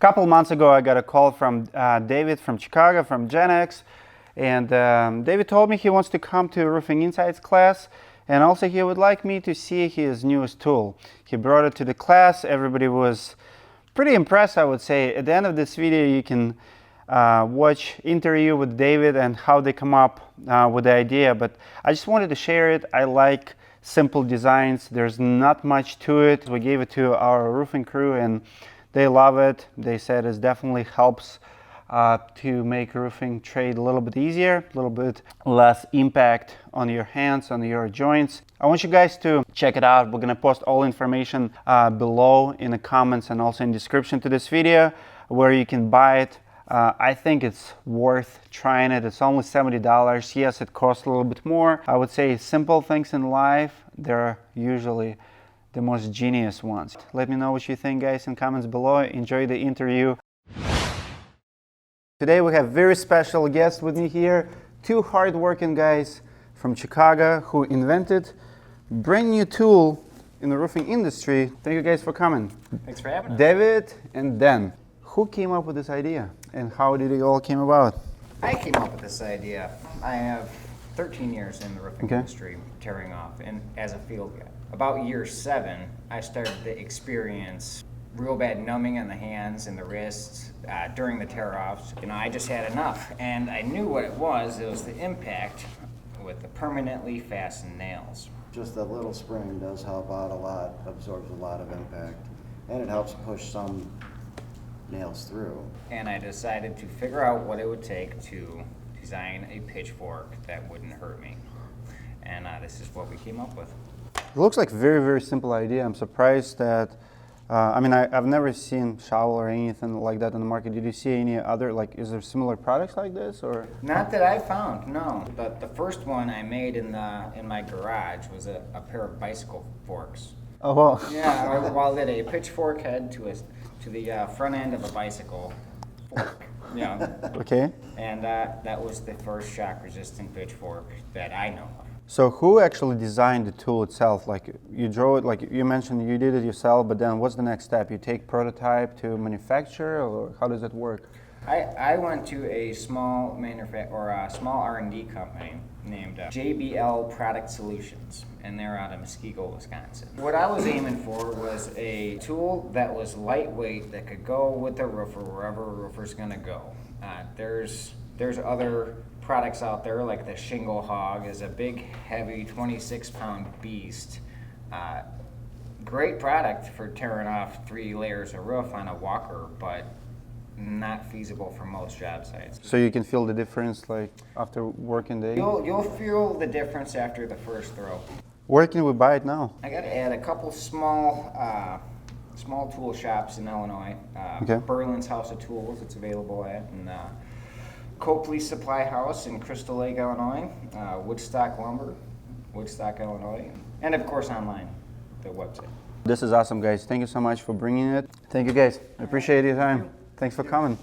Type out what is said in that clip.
couple months ago, I got a call from David from Chicago, from GenEx, and David told me he wants to come to Roofing Insights class, and also he would like me to see his newest tool. He brought it to the class. Everybody was pretty impressed, I would say. At the end of this video, you can watch interview with David and how they come up with the idea, but I just wanted to share it. I like simple designs. There's not much to it. We gave it to our roofing crew and they love it. They said it definitely helps to make roofing trade a little bit easier, a little bit less impact on your hands, on your joints. I want you guys to check it out. We're gonna post all information below in the comments and also in the description to this video where you can buy it. I think it's worth trying it. It's only $70. Yes, it costs a little bit more. I would say simple things in life, they're usually the most genius ones. Let me know what you think, guys, in comments below. Enjoy the interview. Today we have very special guest with me here. Two hard-working guys from Chicago who invented a brand new tool in the roofing industry. Thank you guys for coming. Thanks for having us. David and Dan. Who came up with this idea and how did it all came about? I came up with this idea. I have 13 years in the roofing industry, tearing off, and as a field guy. About year 7, I started to experience real bad numbing in the hands and the wrists during the tear-offs. You know, I just had enough, and I knew what it was. It was the impact with the permanently fastened nails. Just that little spring does help out a lot, absorbs a lot of impact, and it helps push some nails through. And I decided to figure out what it would take to design a pitchfork that wouldn't hurt me. And this is what we came up with. It looks like a very, very simple idea. I'm surprised that, I've never seen shovel or anything like that on the market. Did you see any other, like, is there similar products like this, or? Not that I found, no. But the first one I made in my garage was a pair of bicycle forks. Oh, wow. Yeah, I welded a pitchfork head to the front end of a bicycle fork. Yeah. Okay. And that was the first shock-resistant pitchfork that I know of. So who actually designed the tool itself? Like, you drew it, like you mentioned you did it yourself, but then what's the next step? You take prototype to manufacture, or how does it work? I went to a small small R&D company named JBL Product Solutions, and they're out of Muskego, Wisconsin. What I was aiming for was a tool that was lightweight, that could go with the roofer wherever a roofer's gonna go. There's other products out there, like the Shingle Hog is a big, heavy, 26-pound beast. Great product for tearing off 3 layers of roof on a walker, but not feasible for most job sites. So you can feel the difference, like, after working day? You'll feel the difference after the first throw. Where can we buy it now? I got to add a couple small tool shops in Illinois. Berlin's House of Tools, it's available at, and Copley Supply House in Crystal Lake, Illinois. Woodstock Lumber, Woodstock, Illinois, and of course online, the website. This is awesome, guys. Thank you so much for bringing it. Thank you, guys. I appreciate your time. Thanks for coming.